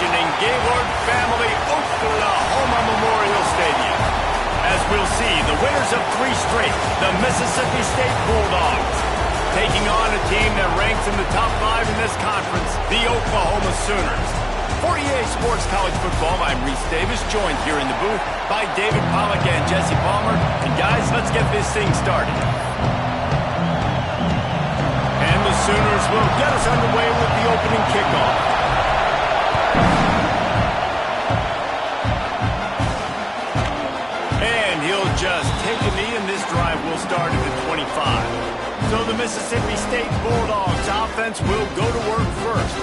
action in Gaylord Family Oklahoma Memorial Stadium. As we'll see, the winners of 3 straight, the Mississippi State Bulldogs, taking on a team that ranks in the top 5 in this conference, the Oklahoma Sooners. For EA Sports College Football, I'm Reese Davis, joined here in the booth by David Pollack and Jesse Palmer. And guys, let's get this thing started. And the Sooners will get us underway with the opening kickoff. And he'll just take a knee, and this drive will start at the 25. So the Mississippi State Bulldogs offense will go to work first.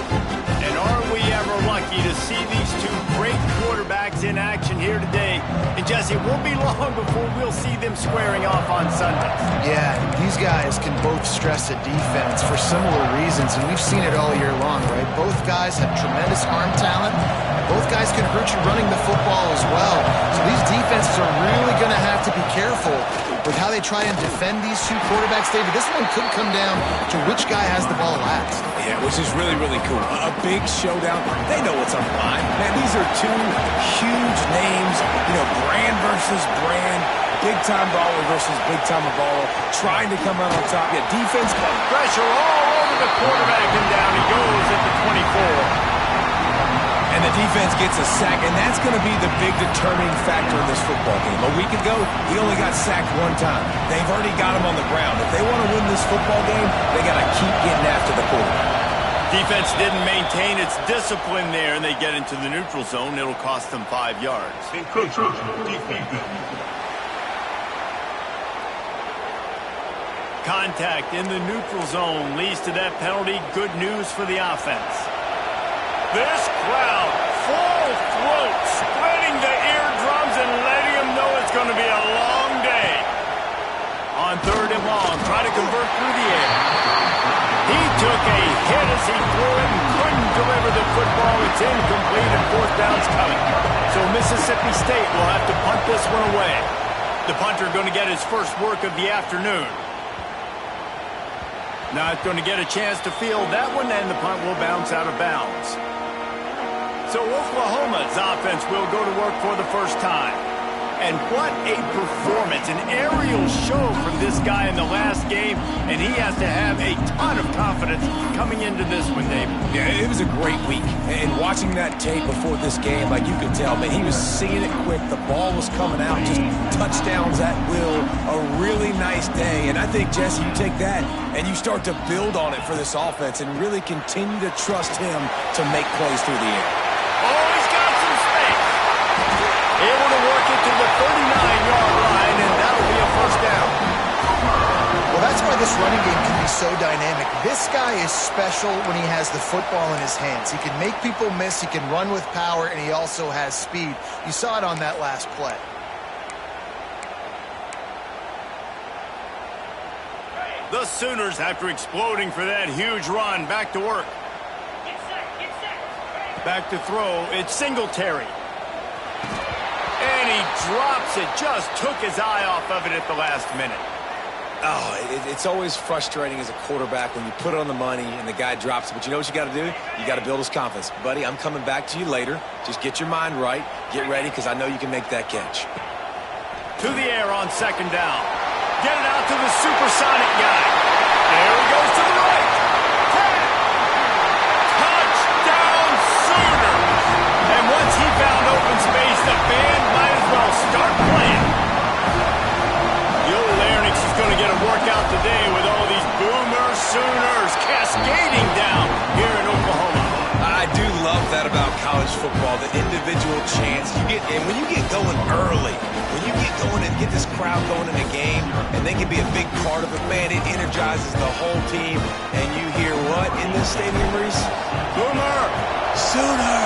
And are we ever lucky to see these 2 great quarterbacks in action here today? And Jesse, it won't be long before we'll see them squaring off on Sundays. Yeah, these guys can both stress a defense for similar reasons, and we've seen it all year long, right? Both guys have tremendous arm talent, and both guys can hurt you running the football as well. So these defenses are really going to have to be careful with how they try and defend these 2 quarterbacks. David, this one could come down to which guy has the ball last. Yeah, which is really, really cool. A big showdown. They know what's on the line. Man, these are 2 huge names, brand versus brand, big-time baller versus big-time baller, trying to come out on top. Yeah, defense got pressure all over the quarterback, and down he goes at the 24. And the defense gets a sack, and that's going to be the big determining factor in this football game. A week ago, he only got sacked 1 time. They've already got him on the ground. If they want to win this football game, they got to keep getting after the quarterback. Defense didn't maintain its discipline there, and they get into the neutral zone. It'll cost them 5 yards. Contact in the neutral zone leads to that penalty. Good news for the offense. This crowd, full throat, spreading the eardrums and letting them know it's going to be a long day. On 3rd and long, try to convert through the air. He took a hit as he threw it and couldn't deliver the football. It's incomplete and 4th down's coming. So Mississippi State will have to punt this one away. The punter going to get his first work of the afternoon. Not going to get a chance to field that one, and the punt will bounce out of bounds. So Oklahoma's offense will go to work for the first time. And what a performance, an aerial show from this guy in the last game, and he has to have a ton of confidence coming into this one, David. Yeah, it was a great week. And watching that tape before this game, like you could tell, man, he was seeing it quick. The ball was coming out, just touchdowns at will. A really nice day. And I think, Jesse, you take that and you start to build on it for this offense and really continue to trust him to make plays through the air. Oh, he's got some space. Able to work it to the 39-yard line, and that'll be a 1st down. Well, that's why this running game can be so dynamic. This guy is special when he has the football in his hands. He can make people miss, he can run with power, and he also has speed. You saw it on that last play. The Sooners, after exploding for that huge run, back to work. Back to throw, it's Singletary. And he drops it, just took his eye off of it at the last minute. Oh, it's always frustrating as a quarterback when you put it on the money and the guy drops it. But you know what you got to do? You got to build his confidence. Buddy, I'm coming back to you later. Just get your mind right. Get ready, because I know you can make that catch. To the air on 2nd down. Get it out to the supersonic guy. There he goes to the right. Touchdown Sooners. And once he found open space, the band might as well start playing. The old Larynx is going to get a workout today with all these Boomer Sooners cascading down here in Oklahoma. I do love that about college football, the individual chance you get. And when you get going early, when you get going and get this crowd going in a game, and they can be a big part of it, man, it energizes the whole team. And you hear what in this stadium, Reese? Boomer! Sooner!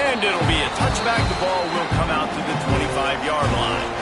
And it'll be a touchback. The ball will come out to the 25-yard line.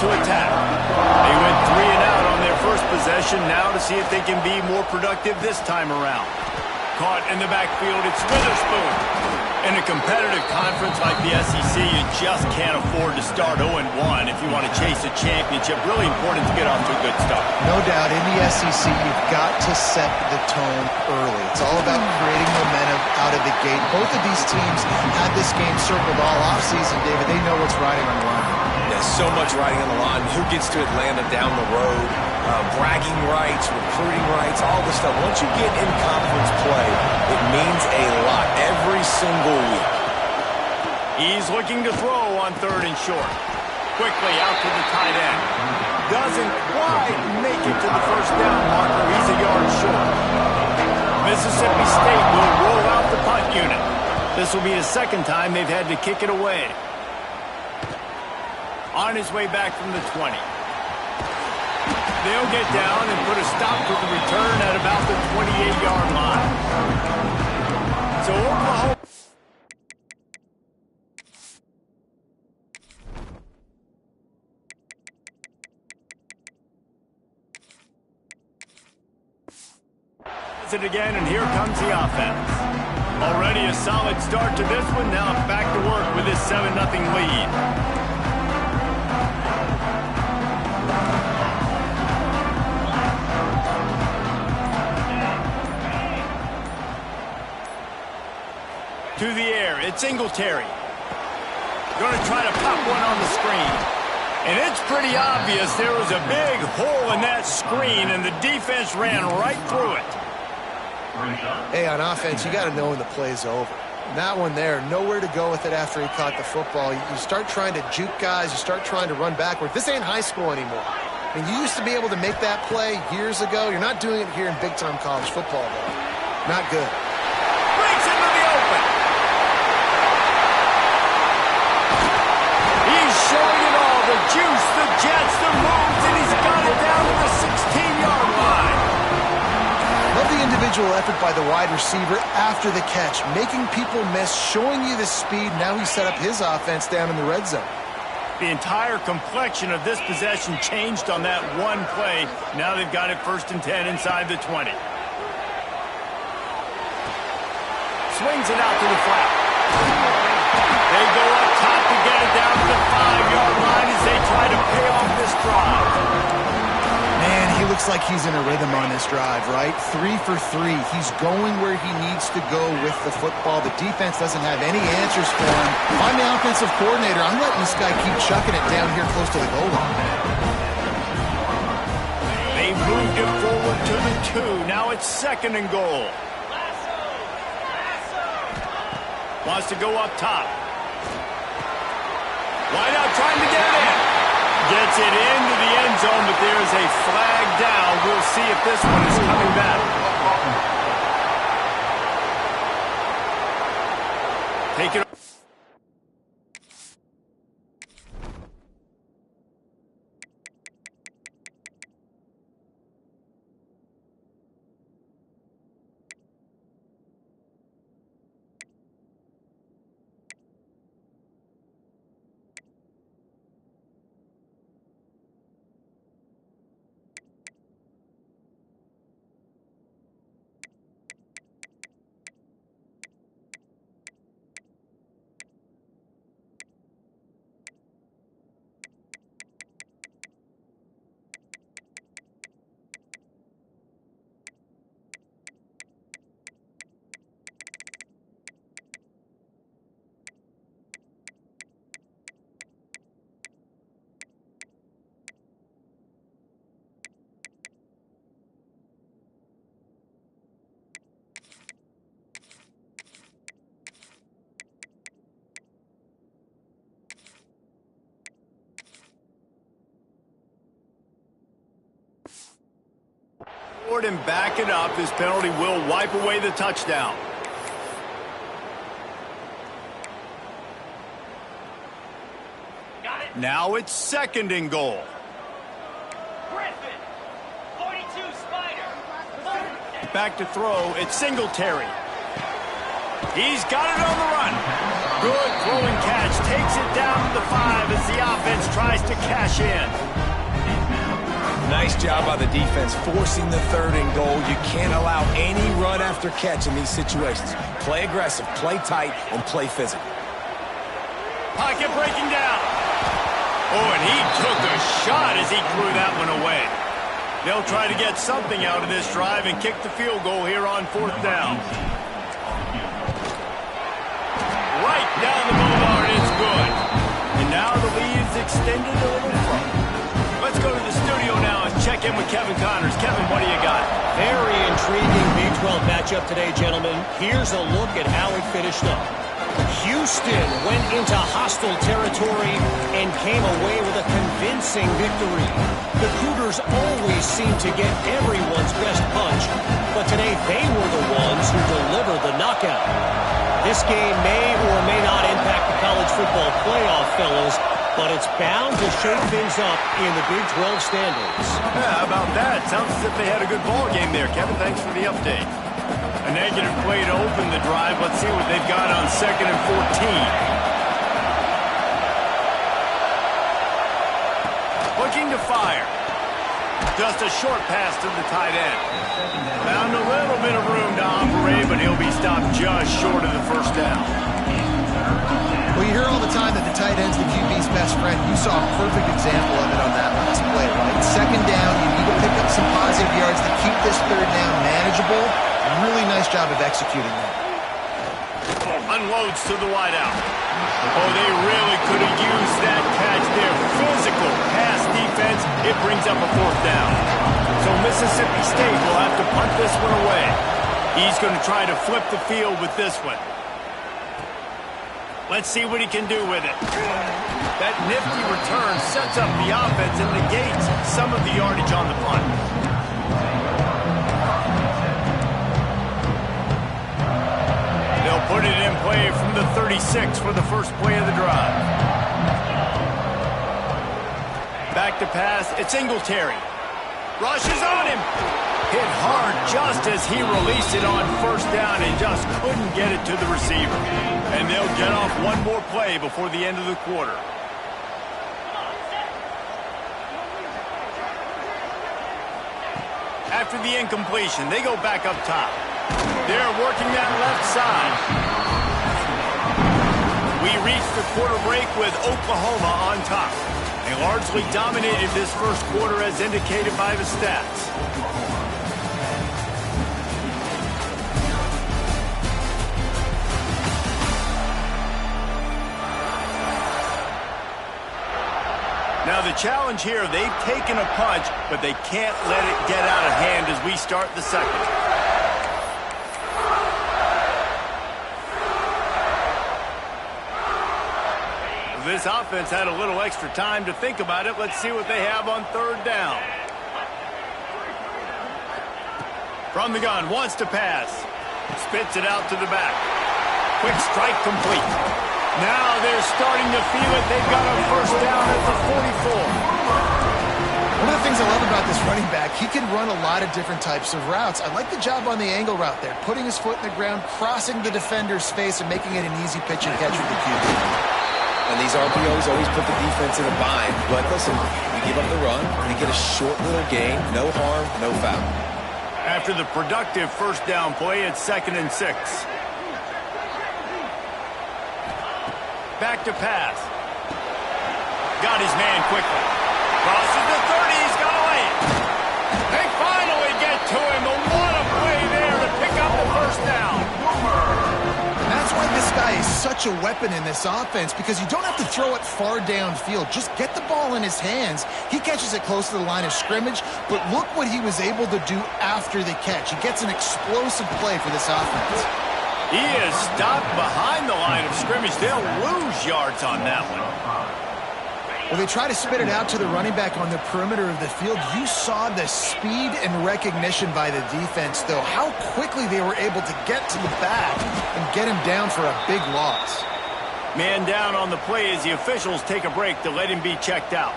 to attack. They went 3 and out on their first possession. Now to see if they can be more productive this time around. Caught in the backfield, it's Witherspoon. In a competitive conference like the SEC, you just can't afford to start 0-1 if you want to chase a championship. Really important to get off to a good start. No doubt, in the SEC, you've got to set the tone early. It's all about creating momentum out of the gate. Both of these teams had this game circled all offseason, David. They know what's riding on the line. There's so much riding on the line. Who gets to Atlanta down the road? Bragging rights, recruiting rights, all this stuff. Once you get in conference play, it means a lot every single week. He's looking to throw on 3rd and short. Quickly out to the tight end. Doesn't quite make it to the first down marker. He's a yard short. Mississippi State will roll out the punt unit. This will be the second time they've had to kick it away. On his way back from the 20. They'll get down and put a stop to the return at about the 28-yard line. So Oklahoma... it again, and here comes the offense. Already a solid start to this one. Now back to work with this 7-0 lead. To the air, it's Singletary. Going to try to pop one on the screen. And it's pretty obvious there was a big hole in that screen, and the defense ran right through it. Hey, on offense, you got to know when the play's over. That one there, nowhere to go with it after he caught the football. You start trying to juke guys. You start trying to run backward. This ain't high school anymore. I mean, you used to be able to make that play years ago. You're not doing it here in big-time college football, though. Not good. Breaks into the open. He's showing it all. The juice, the jets, the moves, and he's got it down to the 16-yard line. Love the individual effort by the wide receiver after the catch, making people miss, showing you the speed. Now he set up his offense down in the red zone. The entire complexion of this possession changed on that one play. Now they've got it 1st and 10 inside the 20. Swings it out to the flat. They go up top to get it down to the 5-yard line as they try to pay off this drive. Man, he looks like he's in a rhythm on this drive, right? 3 for 3. He's going where he needs to go with the football. The defense doesn't have any answers for him. If I'm the offensive coordinator, I'm letting this guy keep chucking it down here close to the goal line. They moved it forward to the 2. Now it's 2nd and goal. Wants to go up top. Wide out trying to get it in. Gets it into the end zone, but there is a flag down. We'll see if this one is coming back. Take it. And back it up. This penalty will wipe away the touchdown. Now it's 2nd and goal. Griffin, 42 Spider. Back to throw. It's Singletary. He's got it on the run. Good throwing catch. Takes it down to the 5 as the offense tries to cash in. Nice job by the defense forcing the 3rd and goal. You can't allow any run after catch in these situations. Play aggressive, play tight, and play physical. Pocket breaking down. Oh, and he took a shot as he threw that one away. They'll try to get something out of this drive and kick the field goal here on 4th down. Right down the boulevard, it's good. And now the lead's extended a little further. Let's go to the studio now and check in with Kevin Connors. Kevin, what do you got? Very intriguing Big 12 matchup today, gentlemen. Here's a look at how it finished up. Houston went into hostile territory and came away with a convincing victory. The Cougars always seem to get everyone's best punch, but today they were the ones who delivered the knockout. This game may or may not impact the college football playoff, fellas, but it's bound to shake things up in the Big 12 standings. Yeah, how about that? Sounds as if they had a good ball game there. Kevin, thanks for the update. A negative play to open the drive. Let's see what they've got on 2nd and 14. Looking to fire. Just a short pass to the tight end. Found a little bit of room to operate, but he'll be stopped just short of the 1st down. Well, you hear all the time that the tight end's the QB's best friend. You saw a perfect example of it on that last play, right? 2nd down, you need to pick up some positive yards to keep this 3rd down manageable. Really nice job of executing that. Unloads to the wideout. Oh, they really could have used that catch there. Physical pass defense. It brings up a 4th down. So Mississippi State will have to punt this one away. He's going to try to flip the field with this one. Let's see what he can do with it. That nifty return sets up the offense and negates some of the yardage on the punt. They'll put it in play from the 36 for the first play of the drive. Back to pass. It's Singletary. Rushes on him. Hit hard just as he released it on 1st down and just couldn't get it to the receiver. And they'll get off one more play before the end of the quarter. After the incompletion, they go back up top. They're working that left side. We reached the quarter break with Oklahoma on top. They largely dominated this 1st quarter as indicated by the stats. Now the challenge here, they've taken a punch, but they can't let it get out of hand as we start the 2nd. This offense had a little extra time to think about it. Let's see what they have on 3rd down. From the gun, wants to pass. Spits it out to the back. Quick strike complete. Now they're starting to feel it. They've got a 1st down at the 44. One of the things I love about this running back, he can run a lot of different types of routes. I like the job on the angle route there, putting his foot in the ground, crossing the defender's face, and making it an easy pitch and catch with the QB. And these RPOs always put the defense in a bind. But listen, you give up the run, they get a short little gain, no harm, no foul. After the productive 1st down play, it's 2nd and 6. Back to pass. Got his man quickly. Crosses the 30. He's got to land. They finally get to him. But what a play there to pick up the 1st down. That's why this guy is such a weapon in this offense, because you don't have to throw it far downfield. Just get the ball in his hands. He catches it close to the line of scrimmage, but look what he was able to do after the catch. He gets an explosive play for this offense. He is stopped behind the line of scrimmage. They'll lose yards on that one. Well, they try to spit it out to the running back on the perimeter of the field. You saw the speed and recognition by the defense, though. How quickly they were able to get to the back and get him down for a big loss. Man down on the play as the officials take a break to let him be checked out.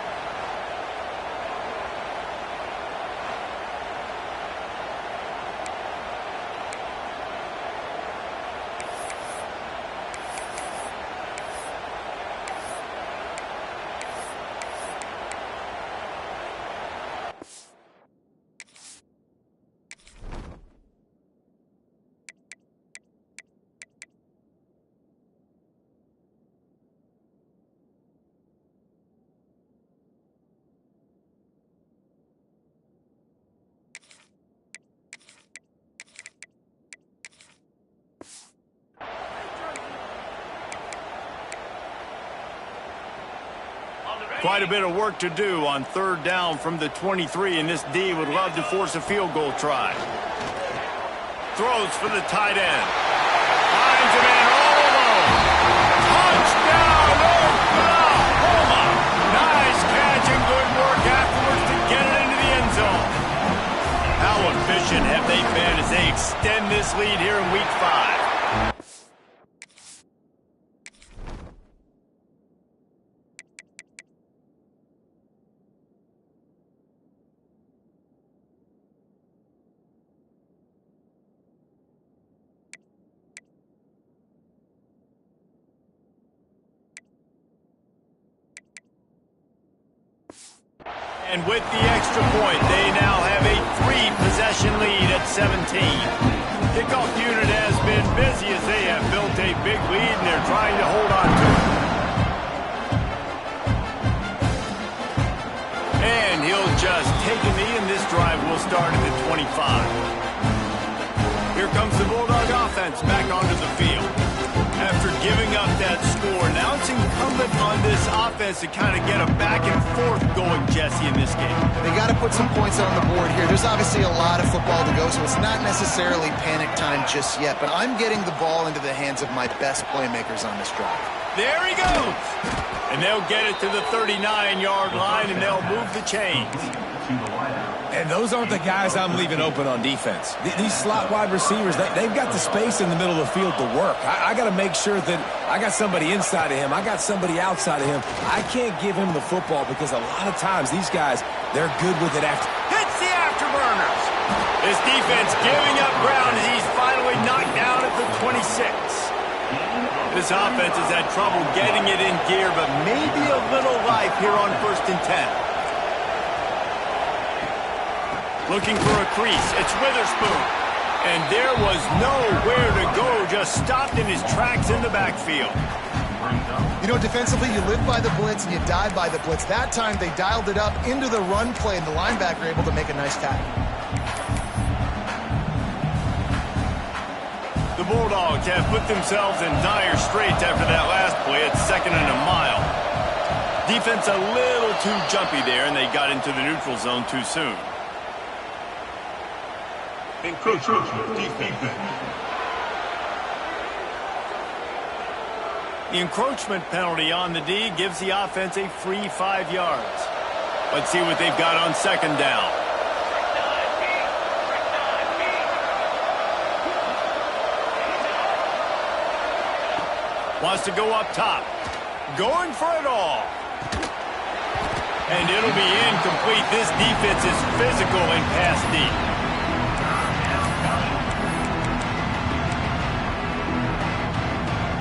Quite a bit of work to do on third down from the 23, and this D would love to force a field goal try. Throws for the tight end. Finds a man all alone. Touchdown, Oklahoma! Nice catch and good work afterwards to get it into the end zone. How efficient have they been as they extend this lead here in Week 5? And with the extra point, they now have a 3-possession lead at 17. Kickoff unit has been busy as they have built a big lead, and they're trying to hold on to it. And he'll just take a knee, and this drive will start at the 25. Here comes the Bulldog offense back onto the field. After giving up that score, now it's incumbent on this offense to kind of get a back and forth going, Jesse, in this game. They got to put some points on the board here. There's obviously a lot of football to go, so it's not necessarily panic time just yet, but I'm getting the ball into the hands of my best playmakers on this drive. There he goes! And they'll get it to the 39-yard line, and they'll move the chains. And those aren't the guys I'm leaving open on defense. These slot wide receivers, they've got the space in the middle of the field to work. I got to make sure that I got somebody inside of him. I got somebody outside of him. I can't give him the football because a lot of times these guys, they're good with it after. Hits the afterburners. This defense giving up ground as he's finally knocked down at the 26. This offense has had trouble getting it in gear, but maybe a little life here on 1st and 10. Looking for a crease. It's Witherspoon. And there was nowhere to go. Just stopped in his tracks in the backfield. You know, defensively, you live by the blitz and you die by the blitz. That time, they dialed it up into the run play, and the linebacker able to make a nice tackle. The Bulldogs have put themselves in dire straits after that last play at 2nd and a mile. Defense a little too jumpy there, and they got into the neutral zone too soon. Encroachment defense. The encroachment penalty on the D gives the offense a free 5 yards. Let's see what they've got on 2nd down. Wants to go up top. Going for it all. And it'll be incomplete. This defense is physical in pass D.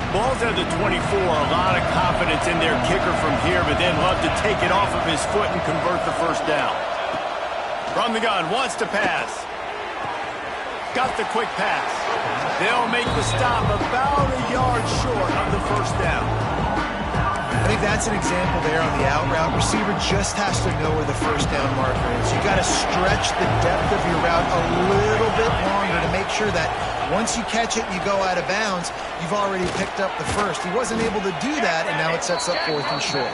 Ball's at the 24, a lot of confidence in their kicker from here, but they'd love to take it off of his foot and convert the 1st down. From the gun, wants to pass. Got the quick pass. They'll make the stop about a yard short of the 1st down. I think that's an example there on the out route. Receiver just has to know where the 1st down marker is. You got to stretch the depth of your route a little bit longer to make sure that once you catch it and you go out of bounds, you've already picked up the 1st. He wasn't able to do that, and now it sets up 4th and short.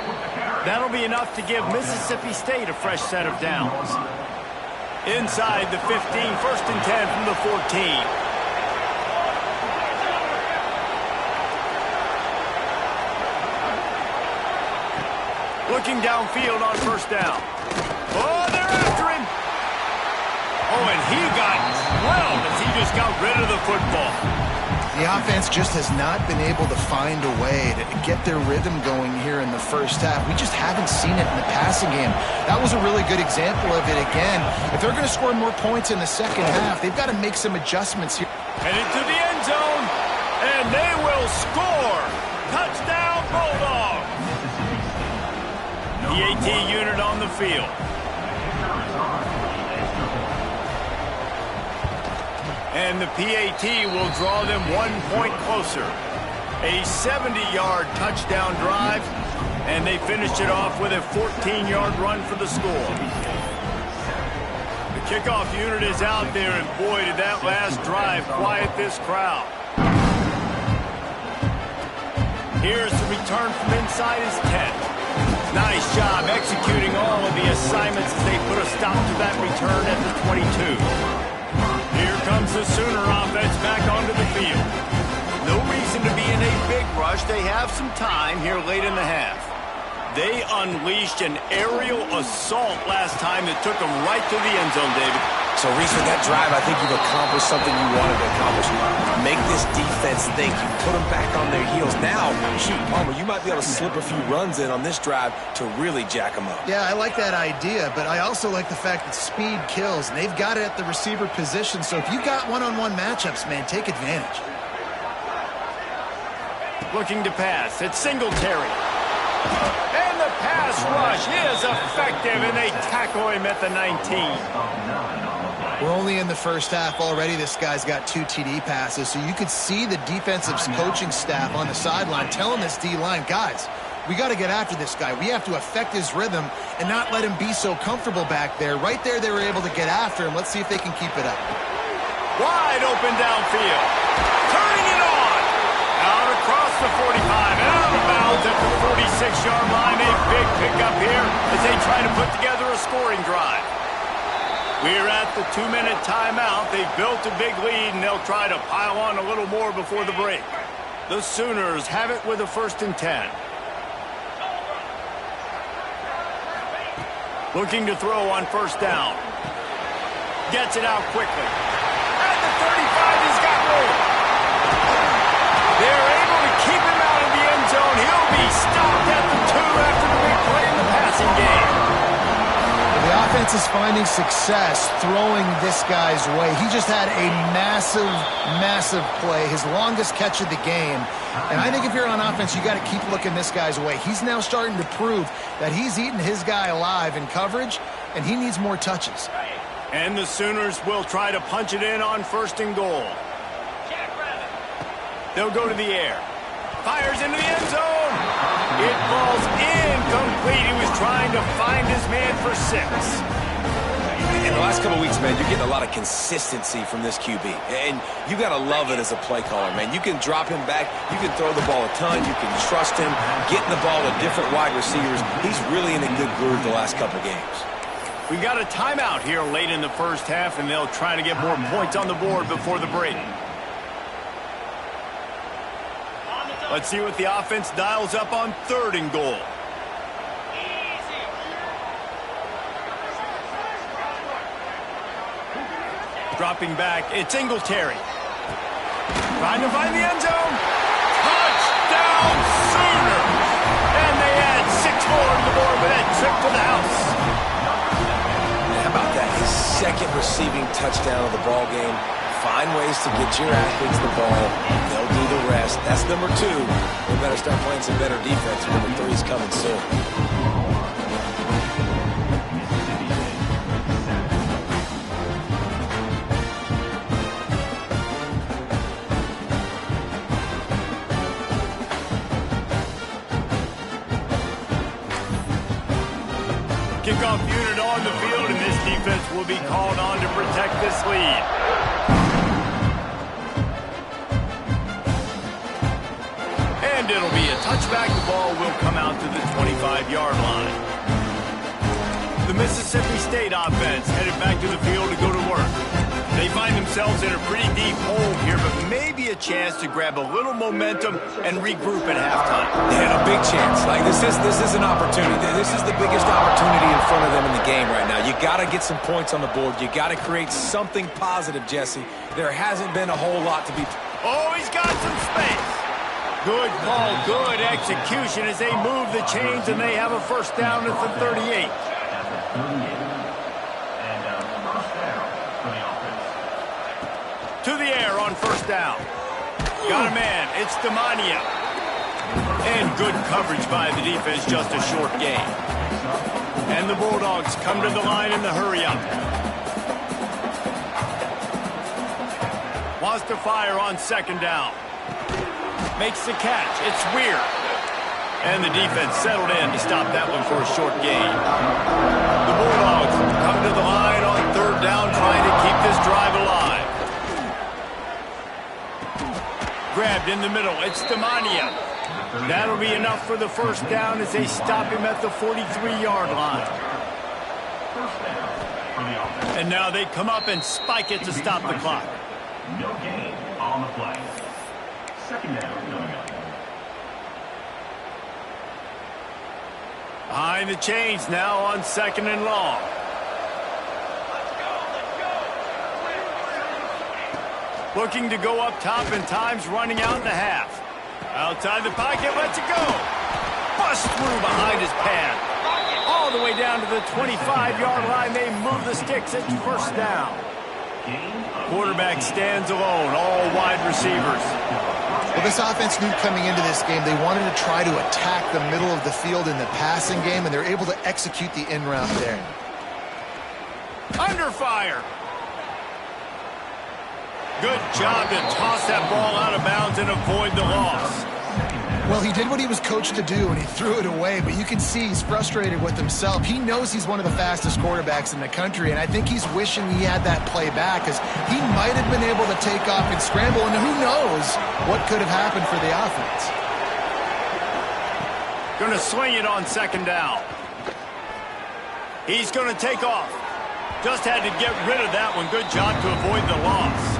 That'll be enough to give Mississippi State a fresh set of downs. Inside the 15, 1st and 10 from the 14. Looking downfield on 1st down. Oh, they're after him. Oh, and he got drilled as he just got rid of the football. The offense just has not been able to find a way to get their rhythm going here in the 1st half. We just haven't seen it in the passing game. That was a really good example of it again. If they're going to score more points in the 2nd half, they've got to make some adjustments here. Headed to the end zone, and they will score. Touchdown, Bulldogs. The AT unit on the field. And the PAT will draw them 1 point closer. A 70-yard touchdown drive, and they finished it off with a 14-yard run for the score. The kickoff unit is out there, and boy, did that last drive quiet this crowd. Here's the return from inside his tent. Nice job executing all of the assignments as they put a stop to that return at the 22. Here comes the Sooner offense back onto the field. No reason to be in a big rush. They have some time here late in the half. They unleashed an aerial assault last time that took them right to the end zone, David. So, Reese, with that drive, I think you've accomplished something you wanted to accomplish. Make this defense think. You put them back on their heels. Now, shoot, Palmer, you might be able to slip a few runs in on this drive to really jack them up. Yeah, I like that idea, but I also like the fact that speed kills, and they've got it at the receiver position. So if you've got one-on-one matchups, man, take advantage. Looking to pass. It's Singletary. And the pass rush is effective, and they tackle him at the 19. We're only in the first half already. This guy's got 2 TD passes, so you could see the defensive coaching staff on the sideline telling this D-line, guys, we got to get after this guy. We have to affect his rhythm and not let him be so comfortable back there. Right there, they were able to get after him. Let's see if they can keep it up. Wide open downfield. Turning it on. Out across the 45 and out of bounds at the 46-yard line. A big pickup here as they try to put together a scoring drive. We're at the 2-minute timeout. They've built a big lead, and they'll try to pile on a little more before the break. The Sooners have it with a 1st and 10. Looking to throw on 1st down. Gets it out quickly. At the 35, he's got room. They're able to keep him out of the end zone. He'll be stopped at the 2 after the big play in the passing game. The offense is finding success throwing this guy's way. He just had a massive, massive play, his longest catch of the game. And I think if you're on offense, you got to keep looking this guy's way. He's now starting to prove that he's eating his guy alive in coverage, and he needs more touches. And the Sooners will try to punch it in on 1st and goal. They'll go to the air. Fires into the end zone. It falls incomplete. He was trying to find his man for 6. In the last couple of weeks, man, you're getting a lot of consistency from this QB. And you got to love it as a play caller, man. You can drop him back. You can throw the ball a ton. You can trust him, getting the ball to different wide receivers. He's really in a good groove the last couple games. We got a timeout here late in the first half, and they'll try to get more points on the board before the break. Let's see what the offense dials up on 3rd and goal. Dropping back, it's Singletary. Trying to find the end zone. Touchdown Sooners! And they add 6 more to the board with that trip to the house. How about that? His 2nd receiving touchdown of the ball game. Find ways to get your athletes the ball. They'll do the rest. That's number 2. We better start playing some better defense. Number 3 is coming soon. Kickoff unit on the field, and this defense will be called on to protect this lead. And it'll be a touchback. The ball will come out to the 25-yard line. The Mississippi State offense headed back to the field to go to work. They find themselves in a pretty deep hole here, but maybe a chance to grab a little momentum and regroup at halftime. Yeah, a big chance. Like this is an opportunity. This is the biggest opportunity in front of them in the game right now. You got to get some points on the board. You got to create something positive, Jesse. There hasn't been a whole lot to be. Oh, he's got some space. Good call, good execution as they move the chains, and they have a 1st down at the 38. To the air on 1st down. Got a man. It's Demania. And good coverage by the defense, just a short gain. And the Bulldogs come to the line in the hurry-up. Wants to fire on 2nd down. Makes the catch. It's Weir. And the defense settled in to stop that one for a short gain. The Bulldogs come to the line on 3rd down, trying to keep this drive alive. Grabbed in the middle. It's Demania. That'll be enough for the first down as they stop him at the 43-yard line. And now they come up and spike it to stop the clock. No gain on the play. Second down coming up. Behind the chains now on 2nd and long. Looking to go up top, and time's running out in the half. Outside the pocket, lets it go. Bust through behind his pad. All the way down to the 25-yard line. They move the sticks. It's first down. Quarterback stands alone, all wide receivers. Well, this offense knew coming into this game they wanted to try to attack the middle of the field in the passing game, and they're able to execute the in route there. Under fire. Good job to toss that ball out of bounds and avoid the loss. Well, he did what he was coached to do, and he threw it away, but you can see he's frustrated with himself. He knows he's one of the fastest quarterbacks in the country, and I think he's wishing he had that play back, because he might have been able to take off and scramble, and who knows what could have happened for the offense. Going to swing it on 2nd down. He's going to take off. Just had to get rid of that one. Good job to avoid the loss.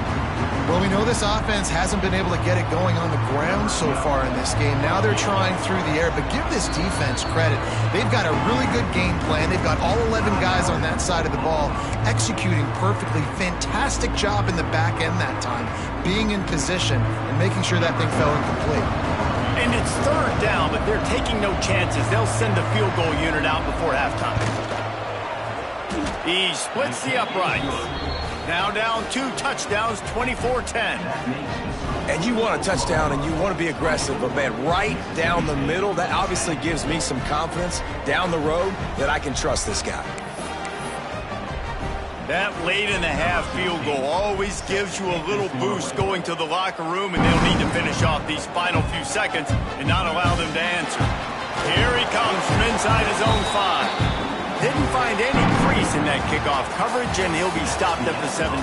Well, we know this offense hasn't been able to get it going on the ground so far in this game. Now they're trying through the air, but give this defense credit. They've got a really good game plan. They've got all 11 guys on that side of the ball executing perfectly. Fantastic job in the back end that time, being in position and making sure that thing fell incomplete. And it's 3rd down, but they're taking no chances. They'll send the field goal unit out before halftime. He splits the uprights. Now down 2 touchdowns, 24-10. And you want a touchdown and you want to be aggressive, but man, right down the middle, that obviously gives me some confidence down the road that I can trust this guy. That late in the half field goal always gives you a little boost going to the locker room, and they'll need to finish off these final few seconds and not allow them to answer. Here he comes from inside his own 5. Didn't find any crease in that kickoff coverage, and he'll be stopped at the 17.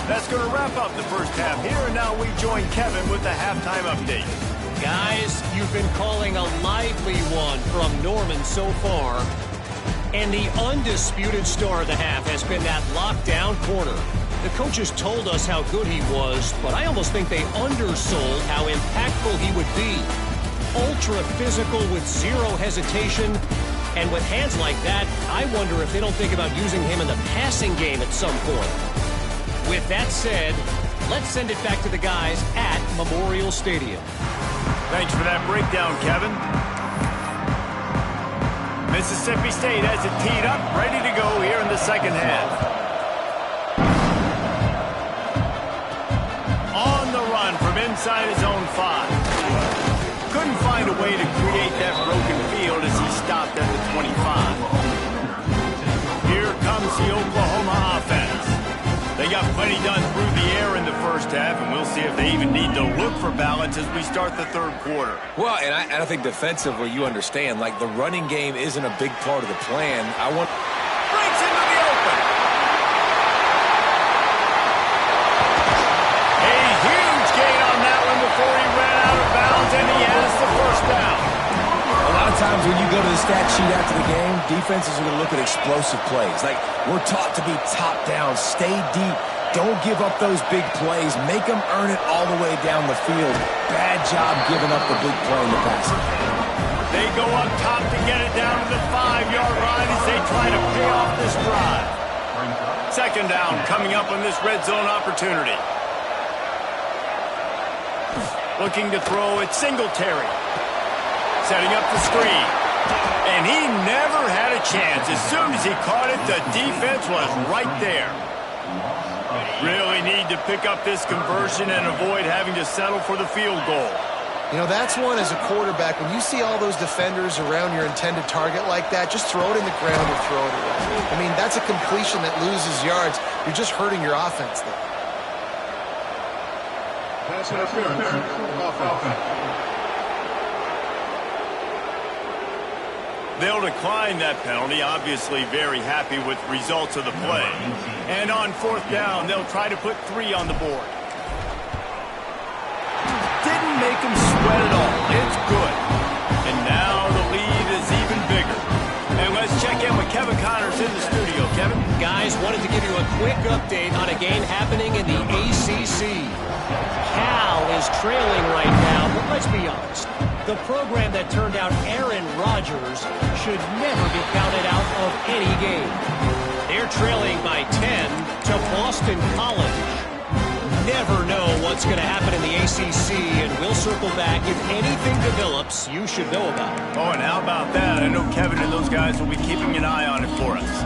That's going to wrap up the first half here, and now we join Kevin with the halftime update. Guys, you've been calling a lively one from Norman so far. And the undisputed star of the half has been that lockdown corner. The coaches told us how good he was, but I almost think they undersold how impactful he would be. Ultra physical with zero hesitation. And with hands like that, I wonder if they don't think about using him in the passing game at some point. With that said, let's send it back to the guys at Memorial Stadium. Thanks for that breakdown, Kevin. Mississippi State has it teed up, ready to go here in the second half. On the run from inside his own 5. Couldn't find a way to create that broken field as he stopped at the 25. Here comes the Oklahoma offense. They got plenty done through the air in the first half, and we'll see if they even need to look for balance as we start the 3rd quarter. Well, and I think defensively, you understand, like the running game isn't a big part of the plan. Breaks into the open. A huge gain on that one before he ran out of bounds, and he has the first down. A lot of times when you go to the stat sheet after the game, defenses are going to look at explosive plays. Like, we're taught to be top down, stay deep, don't give up those big plays, make them earn it all the way down the field. Bad job giving up the big play in the passing. They go up top to get it down to the 5-yard line as they try to pay off this drive. 2nd down coming up on this red zone opportunity. Looking to throw at Singletary. Setting up the screen. And he never had a chance. As soon as he caught it, the defense was right there. Really need to pick up this conversion and avoid having to settle for the field goal. You know, that's one as a quarterback. When you see all those defenders around your intended target like that, just throw it in the ground or throw it away. I mean, that's a completion that loses yards. You're just hurting your offense there. Pass interference. Offense. They'll decline that penalty, obviously very happy with results of the play. And on 4th down, they'll try to put 3 on the board. Didn't make him sweat at all. good. And now the lead is even bigger. And let's check in with Kevin Connors in the studio. Kevin? Guys, wanted to give you a quick update on a game happening in the ACC. Cal is trailing right now, but let's be honest. The program that turned out Aaron Rodgers should never be counted out of any game. They're trailing by 10 to Boston College. Never know what's going to happen in the ACC, and we'll circle back if anything develops you should know about. Oh, and how about that? I know Kevin and those guys will be keeping an eye on it for us.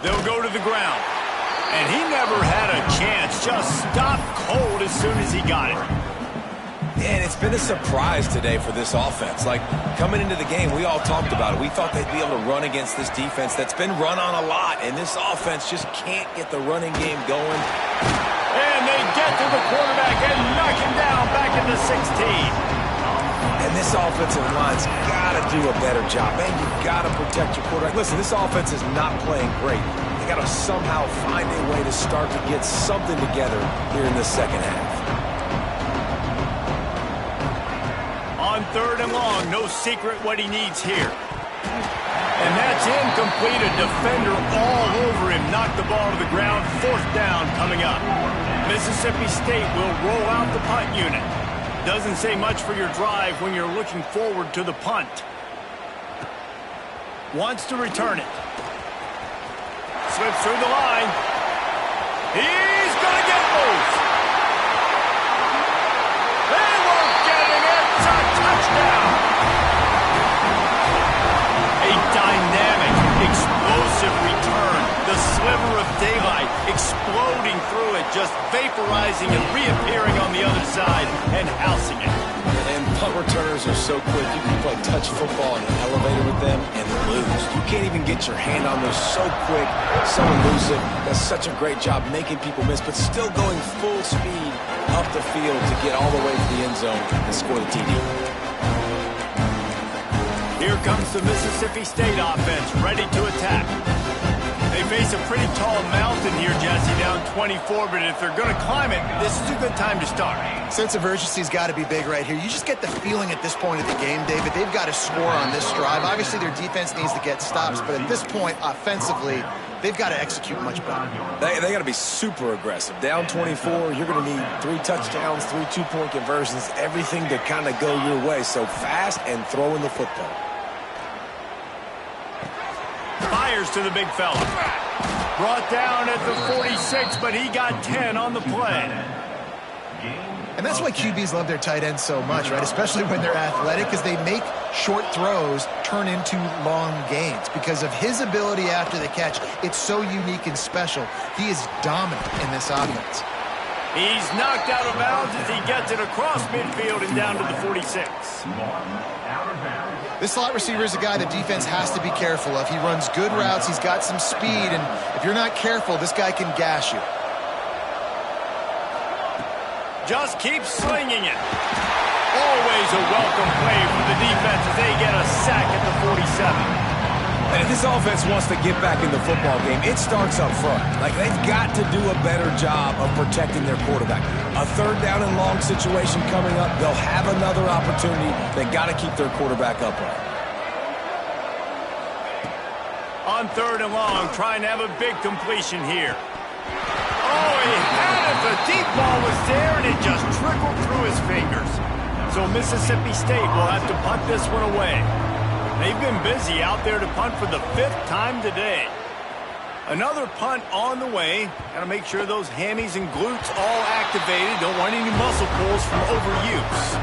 They'll go to the ground. And he never had a chance. Just stopped cold as soon as he got it. And it's been a surprise today for this offense. Like, coming into the game, we all talked about it. We thought they'd be able to run against this defense that's been run on a lot. And this offense just can't get the running game going. And they get to the quarterback and knock him down back into 16. And this offensive line's got to do a better job. Man, you've got to protect your quarterback. Listen, this offense is not playing great. They got to somehow find a way to start to get something together here in the second half. On 3rd and long, no secret what he needs here. And that's incomplete. A defender all over him. Knocked the ball to the ground. 4th down coming up. Mississippi State will roll out the punt unit. Doesn't say much for your drive when you're looking forward to the punt. Wants to return it. Slips through the line. He's going to get loose. They won't get him. It's a touchdown. A dynamic, explosive return. The sliver of daylight exploding through it, just vaporizing and reappearing on the other side and housing it. And punt returners are so quick. You can play touch football in an elevator with them and lose. You can't even get your hand on those. So quick, so elusive. Does such a great job making people miss, but still going full speed up the field to get all the way to the end zone and score the TD. Here comes the Mississippi State offense, ready to attack. They face a pretty tall mountain here, Jesse, down 24, but if they're going to climb it, this is a good time to start. Sense of urgency's got to be big right here. You just get the feeling at this point of the game, David, they've got to score on this drive. Obviously, their defense needs to get stops, but at this point, offensively, they've got to execute much better. They got to be super aggressive. Down 24, you're going to need 3 touchdowns, 3 two-point conversions, everything to kind of go your way. So fast and throwing the football. Fires to the big fella. Brought down at the 46, but he got 10 on the play. And that's why QBs love their tight ends so much, right? Especially when they're athletic, because they make short throws turn into long gains. Because of his ability after the catch, it's so unique and special. He is dominant in this offense. He's knocked out of bounds as he gets it across midfield and down to the 46. This slot receiver is a guy the defense has to be careful of. He runs good routes, he's got some speed, and if you're not careful, this guy can gash you. Just keep slinging it. Always a welcome play for the defense as they get a sack at the 47. And if this offense wants to get back in the football game, it starts up front. Like, they've got to do a better job of protecting their quarterback. A 3rd down and long situation coming up, they'll have another opportunity. They got to keep their quarterback upright. On 3rd and long, trying to have a big completion here. Oh, he had it. The deep ball was there, and it just trickled through his fingers. So Mississippi State will have to punt this one away. They've been busy out there to punt for the 5th time today. Another punt on the way. Got to make sure those hammies and glutes all activated. Don't want any muscle pulls from overuse.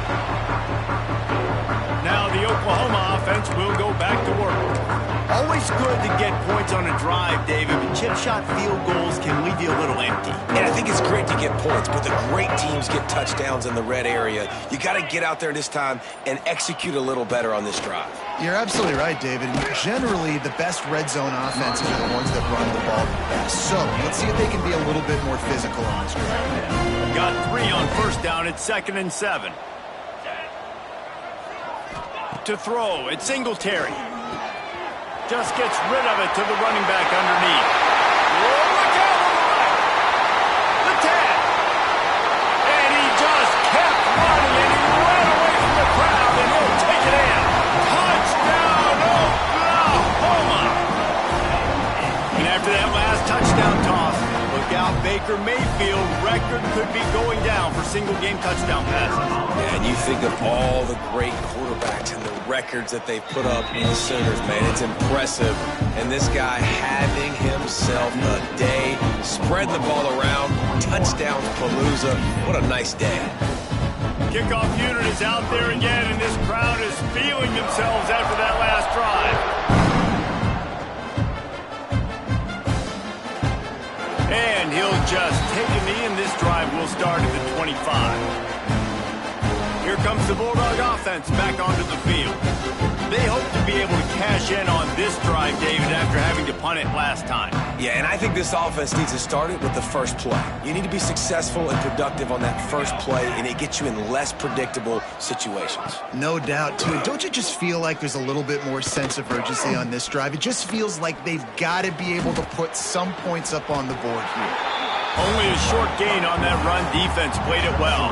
Now the Oklahoma offense will go back to work. Always good to get points on a drive, David, but chip shot field goals can leave you a little empty. And I think it's great to get points, but the great teams get touchdowns in the red area. You got to get out there this time and execute a little better on this drive. You're absolutely right, David. Generally, the best red zone offenses are the ones that run the ball the best. So let's see if they can be a little bit more physical on this drive. Got 3 on 1st down. It's 2nd and 7. To throw, it's Singletary. Just gets rid of it to the running back underneath. Whoa, look out on the right. The tag. And he just kept running, and he ran away from the crowd, and he'll take it in. Touchdown, Oklahoma! And after that last touchdown toss, look out, Baker Mayfield record could be going down for single-game touchdown passes. And you think of all the great quarterbacks and the records that they've put up in the Sooners, man. It's impressive. And this guy having himself a day, spread the ball around, touchdowns Palooza. What a nice day. Kickoff unit is out there again, and this crowd is feeling themselves after that last drive. And he'll just take a knee, and this drive will start at the 25. Here comes the Bulldog offense back onto the field. They hope to be able to cash in on this drive, David, after having to punt it last time. Yeah, and I think this offense needs to start it with the first play. You need to be successful and productive on that first play, and it gets you in less predictable situations. No doubt, too. Don't you just feel like there's a little bit more sense of urgency on this drive? It just feels like they've got to be able to put some points up on the board here. Only a short gain on that run. Defense played it well.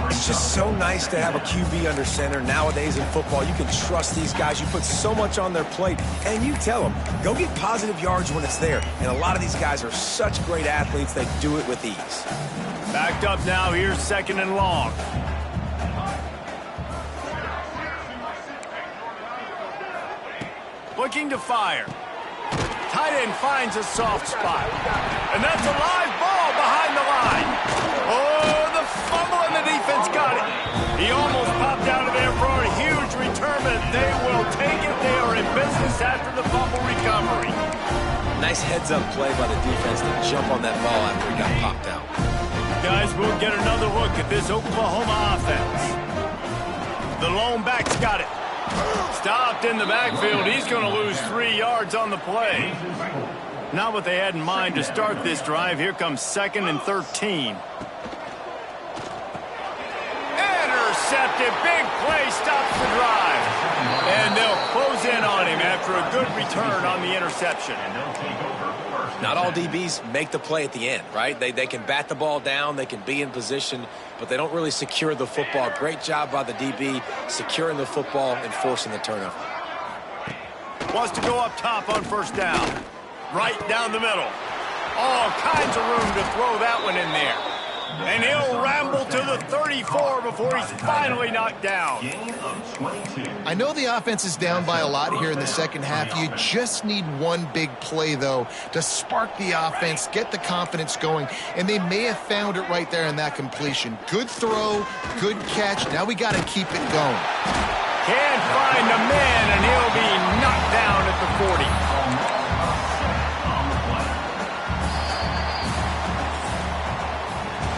It's just so nice to have a QB under center. Nowadays in football, you can trust these guys. You put so much on their plate, and you tell them, go get positive yards when it's there. And a lot of these guys are such great athletes, they do it with ease. Backed up now, here's 2nd and long. Looking to fire. Tight end finds a soft spot. And that's a live ball behind the line. Oh, the fumble, and the defense got it. He almost popped out of there for a huge return, but they will take it. They are in business after the fumble recovery. Nice heads-up play by the defense to jump on that ball after he got popped out. Guys, we'll get another look at this Oklahoma offense. The lone back's got it. Stopped in the backfield. He's going to lose 3 yards on the play. Not what they had in mind to start this drive. Here comes 2nd and 13. Intercepted. Big play stops the drive. And they'll close in on him after a good return on the interception. Not all DBs make the play at the end, right? They can bat the ball down, they can be in position, but they don't really secure the football. Great job by the DB securing the football and forcing the turnover. Wants to go up top on 1st down. Right down the middle. All kinds of room to throw that one in there. And he'll ramble to the 34 before he's finally knocked down. I know the offense is down by a lot here in the second half. You just need one big play, though, to spark the offense, get the confidence going, and they may have found it right there in that completion. Good throw, good catch. Now we got to keep it going. Can't find a man, and he'll be knocked down at the 40.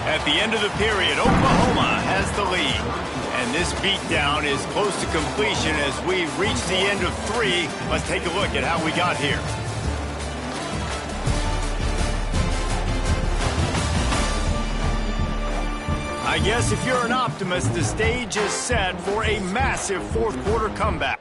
At the end of the period, Oklahoma has the lead. And this beatdown is close to completion as we reach the end of 3. Let's take a look at how we got here. I guess if you're an optimist, the stage is set for a massive 4th quarter comeback.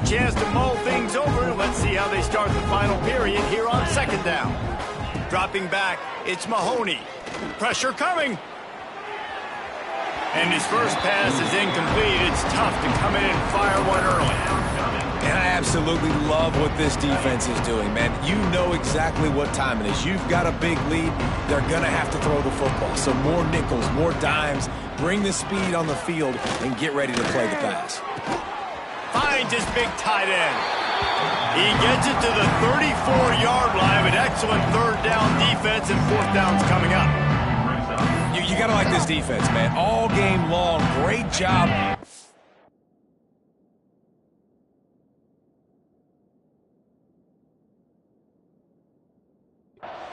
Chance to mull things over. Let's see how they start the final period here on 2nd down. Dropping back, it's Mahoney. Pressure coming. And his first pass is incomplete. It's tough to come in and fire one early. And I absolutely love what this defense is doing, man. You know exactly what time it is. You've got a big lead. They're going to have to throw the football. So more nickels, more dimes. Bring the speed on the field and get ready to play the pass. Finds his big tight end. He gets it to the 34-yard line with excellent 3rd down defense, and 4th down's coming up. You got to like this defense, man. All game long, great job.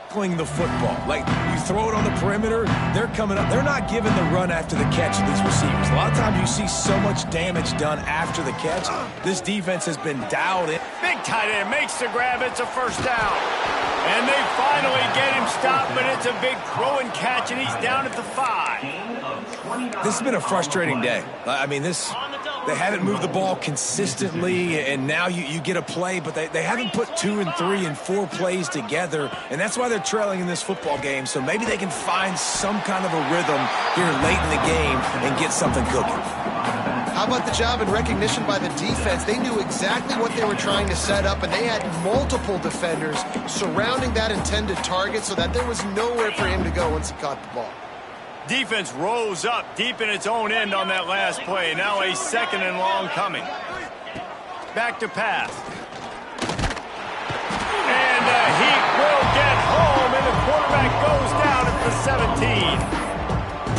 tackling the football. Like, you throw it on the perimeter, they're coming up. They're not giving the run after the catch to these receivers. A lot of times you see so much damage done after the catch. This defense has been dialed in. Big tight end makes the grab. It's a first down. And they finally get him stopped, but it's a big throw and catch, and he's down at the 5. This has been a frustrating day. I mean, they haven't moved the ball consistently, and now you get a play, but they haven't put 2 and 3 and 4 plays together, and that's why they're trailing in this football game. So maybe they can find some kind of a rhythm here late in the game and get something cooking. How about the job and recognition by the defense? They knew exactly what they were trying to set up, and they had multiple defenders surrounding that intended target so that there was nowhere for him to go once he caught the ball. Defense rose up deep in its own end on that last play. Now a 2nd and long coming. Back to pass. And he will get home, and the quarterback goes down at the 17.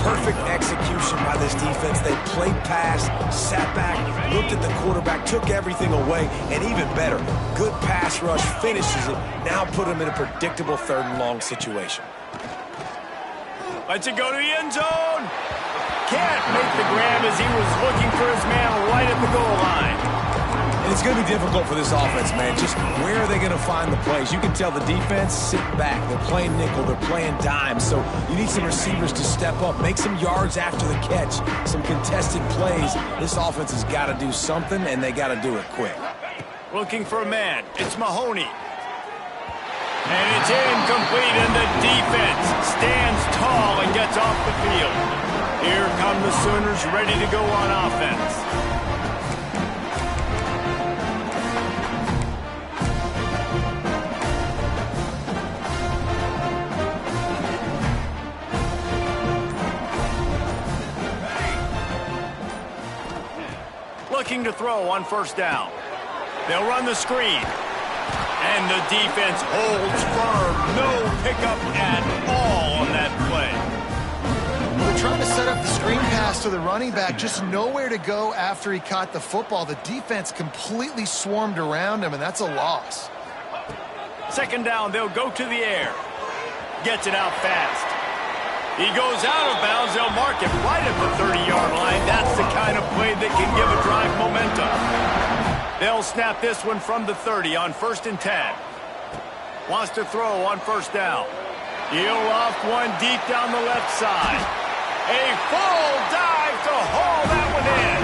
Perfect execution by this defense. They played pass, sat back, looked at the quarterback, took everything away, and even better, good pass rush, finishes it, now put him in a predictable 3rd and long situation. Lets it go to the end zone. Can't make the grab as he was looking for his man right at the goal line. And it's going to be difficult for this offense, man. Just where are they going to find the plays? You can tell the defense sit back. They're playing nickel. They're playing dime. So you need some receivers to step up, make some yards after the catch, some contested plays. This offense has got to do something, and they got to do it quick. Looking for a man. It's Mahoney. And it's incomplete, and the defense stands tall and gets off the field. Here come the Sooners ready to go on offense. Looking to throw on 1st down. They'll run the screen. And the defense holds firm. No pickup at all on that play. They're trying to set up the screen pass to the running back. Just nowhere to go after he caught the football. The defense completely swarmed around him, and that's a loss. 2nd down, they'll go to the air. Gets it out fast. He goes out of bounds. They'll mark it right at the 30-yard line. That's the kind of play that can give a drive momentum. They'll snap this one from the 30 on 1st and 10. Wants to throw on 1st down. He'll loft one deep down the left side. A full dive to haul that one in.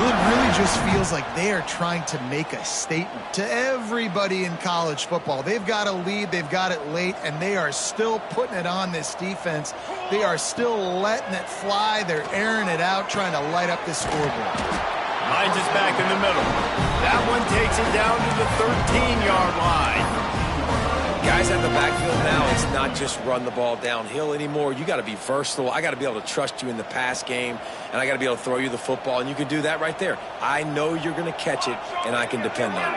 It really just feels like they are trying to make a statement to everybody in college football. They've got a lead, they've got it late, and they are still putting it on this defense. They are still letting it fly. They're airing it out, trying to light up this scoreboard. Hines is back in the middle. That one takes it down to the 13-yard line. Guys at the backfield now, it's not just run the ball downhill anymore. You got to be versatile. I got to be able to trust you in the pass game, and I got to be able to throw you the football, and you can do that right there. I know you're going to catch it, and I can depend on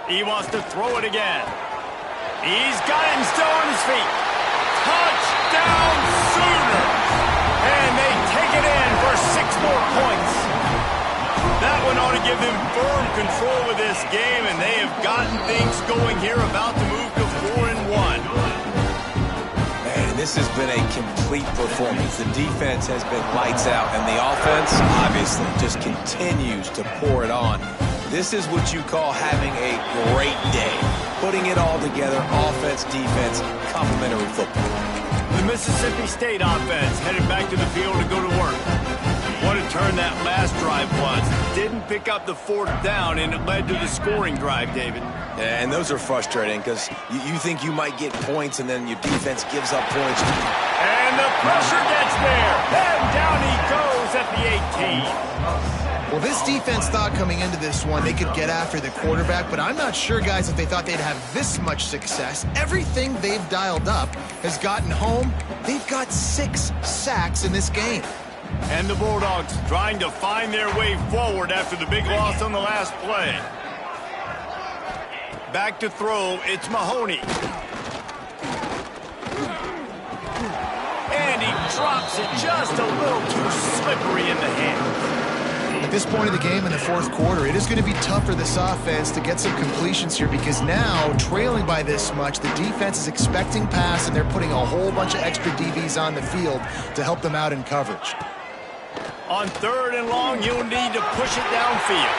you. He wants to throw it again. He's got it and still on his feet. Touchdown Sooners! And they take it in for 6 more points. That one ought to give them firm control of this game, and they have gotten things going here, about to move to 4-1. Man, this has been a complete performance. The defense has been lights out, and the offense obviously just continues to pour it on. This is what you call having a great day. Putting it all together, offense, defense, complementary football. The Mississippi State offense headed back to the field to go to work. What a turn that last drive was. Didn't pick up the 4th down, and it led to the scoring drive, David. Yeah, and those are frustrating because you think you might get points, and then your defense gives up points. And the pressure gets there. And down he goes at the 18. Well, this defense thought coming into this one they could get after the quarterback, but I'm not sure, guys, if they thought they'd have this much success. Everything they've dialed up has gotten home. They've got 6 sacks in this game. And the Bulldogs trying to find their way forward after the big loss on the last play. Back to throw, it's Mahoney. And he drops it just a little too slippery in the hand. this point of the game in the fourth quarter, it is going to be tough for this offense to get some completions here because now, trailing by this much, the defense is expecting pass, and they're putting a whole bunch of extra DBs on the field to help them out in coverage. On 3rd and long, you'll need to push it downfield.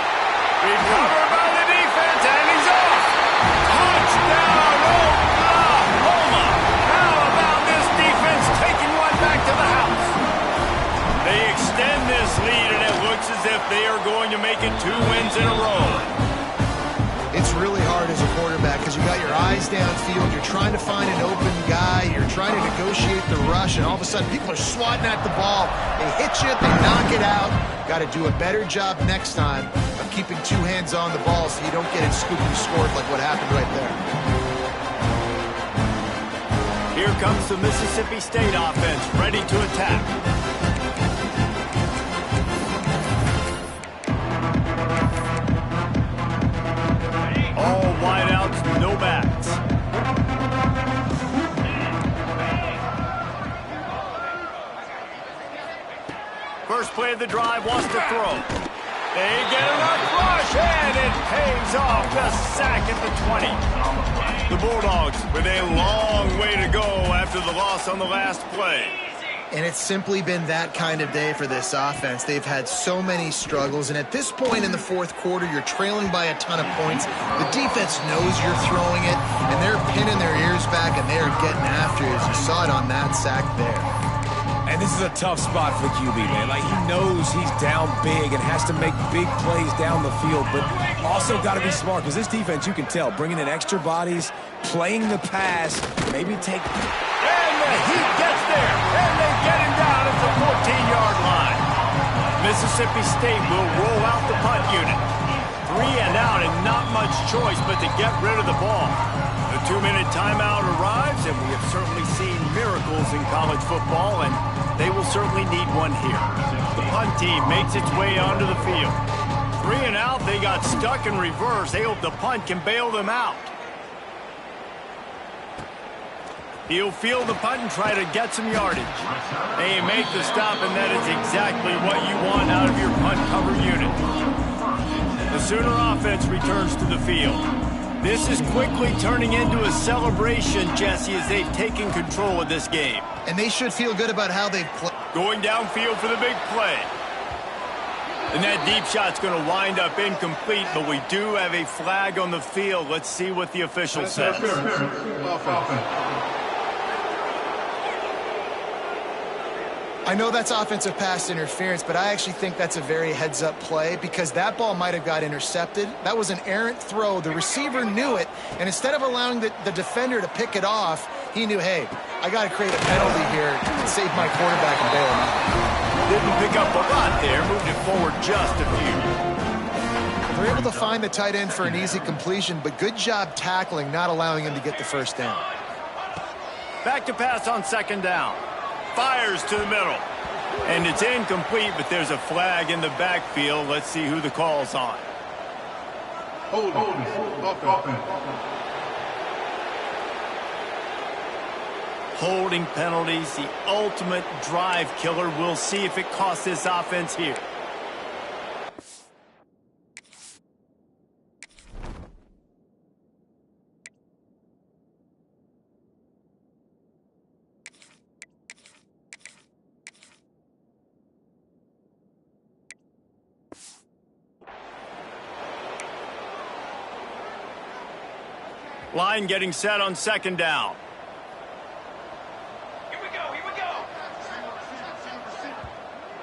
Recovered by the defense, and he's off. Touchdown, Oklahoma. How about this defense taking one back to the house? They extend this lead, and it looks as if they are going to make it 2 wins in a row. It's really hard as a quarterback because you got your eyes downfield, you're trying to find an open guy, you're trying to negotiate the rush, and all of a sudden people are swatting at the ball. They hit you, they knock it out. Got to do a better job next time of keeping 2 hands on the ball so you don't get it scooped and scored like what happened right there. Here comes the Mississippi State offense, ready to attack. All wideouts, no backs. First play of the drive, wants to throw. They get enough rush, and it pays off. The sack at the 20. The Bulldogs with a long way to go after the loss on the last play. And it's simply been that kind of day for this offense. They've had so many struggles, and at this point in the fourth quarter, you're trailing by a ton of points. The defense knows you're throwing it, and they're pinning their ears back, and they're getting after it, as you saw it on that sack there. And this is a tough spot for the QB, man. Like, he knows he's down big and has to make big plays down the field, but also got to be smart, because this defense, you can tell, bringing in extra bodies, playing the pass, maybe take... And the heat gets there, and they get him down at the 14-yard line. Mississippi State will roll out the punt unit. 3 and out, and not much choice but to get rid of the ball. The 2-minute timeout arrives, and we have certainly seen miracles in college football, and they will certainly need one here. The punt team makes its way onto the field. 3 and out, they got stuck in reverse. They hope the punt can bail them out. He'll field the punt and try to get some yardage. They make the stop, and that is exactly what you want out of your punt cover unit. The Sooner offense returns to the field. This is quickly turning into a celebration, Jesse, as they've taken control of this game. And they should feel good about how they've played. Going downfield for the big play. And that deep shot's going to wind up incomplete, but we do have a flag on the field. Let's see what the official says. I know that's offensive pass interference, but I actually think that's a very heads-up play because that ball might have got intercepted. That was an errant throw. The receiver knew it, and instead of allowing the defender to pick it off, he knew, hey, I got to create a penalty here and save my quarterback and bail him out. Didn't pick up a lot there, moved it forward just a few. They're able to find the tight end for an easy completion, but good job tackling, not allowing him to get the first down. Back to pass on 2nd down. Fires to the middle. And it's incomplete, but there's a flag in the backfield. Let's see who the call's on. Holding penalties, the ultimate drive killer. We'll see if it costs this offense here. Line getting set on 2nd down. Here we go, here we go.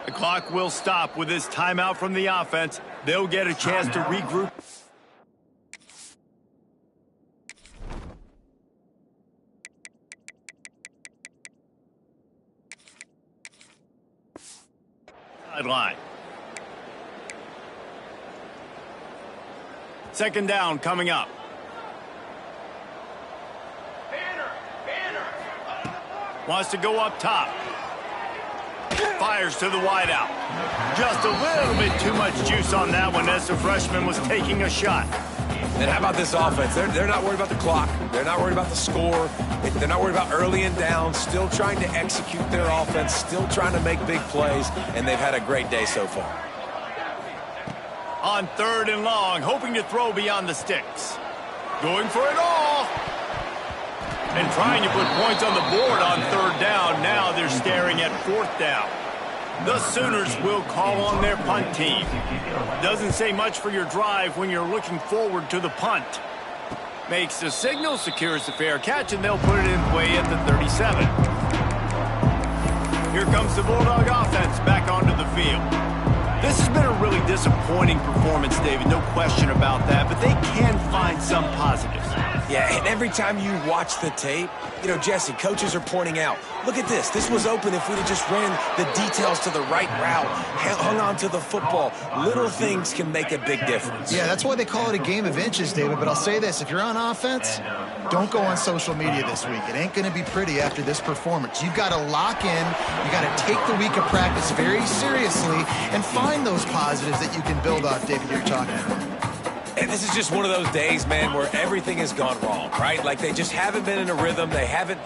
The clock will stop with this timeout from the offense. They'll get a chance to regroup. Sideline. 2nd down coming up. Wants to go up top. Fires to the wideout. Just a little bit too much juice on that one as the freshman was taking a shot. And how about this offense? They're not worried about the clock. They're not worried about the score. They're not worried about early and down. Still trying to execute their offense. Still trying to make big plays. And they've had a great day so far. On 3rd and long, hoping to throw beyond the sticks. Going for it all. And trying to put points on the board on 3rd down. Now they're staring at 4th down. The Sooners will call on their punt team. Doesn't say much for your drive when you're looking forward to the punt. Makes the signal, secures the fair catch, and they'll put it in play at the 37. Here comes the Bulldog offense back onto the field. This has been a really disappointing performance, David, no question about that, but they can find some positives. Yeah, and every time you watch the tape, you know, Jesse, coaches are pointing out, look at this. This was open if we'd have just ran the details to the right route, hung on to the football. Little things can make a big difference. Yeah, that's why they call it a game of inches, David. But I'll say this, if you're on offense, don't go on social media this week. It ain't going to be pretty after this performance. You've got to lock in. You got to take the week of practice very seriously and find those positives that you can build off, David, you're talking about. And this is just one of those days, man, where everything has gone wrong, right? Like they just haven't been in a rhythm. They haven't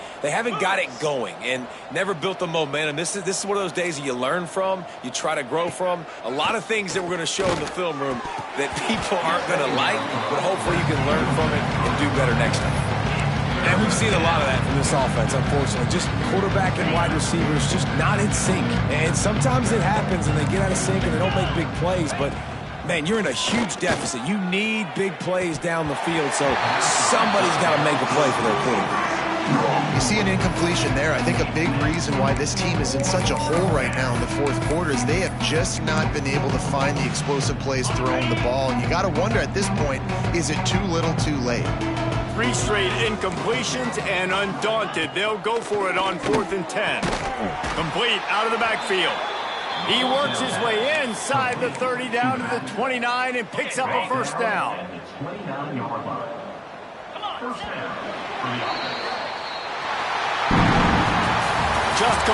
got it going and never built the momentum. This is one of those days that you learn from, you try to grow from. A lot of things that we're going to show in the film room that people aren't going to like, but hopefully you can learn from it and do better next time. And we've seen a lot of that from this offense, unfortunately. Just quarterback and wide receivers just not in sync. And sometimes it happens and they get out of sync and they don't make big plays, but man, you're in a huge deficit. You need big plays down the field, so somebody's got to make a play for their quarterback. You see an incompletion there. I think a big reason why this team is in such a hole right now in the 4th quarter is they have just not been able to find the explosive plays throwing the ball. And you got to wonder at this point, is it too little too late? 3 straight incompletions, and undaunted, they'll go for it on 4th and 10. Complete out of the backfield. He works his way inside the 30 down to the 29 and picks up a 1st down. Just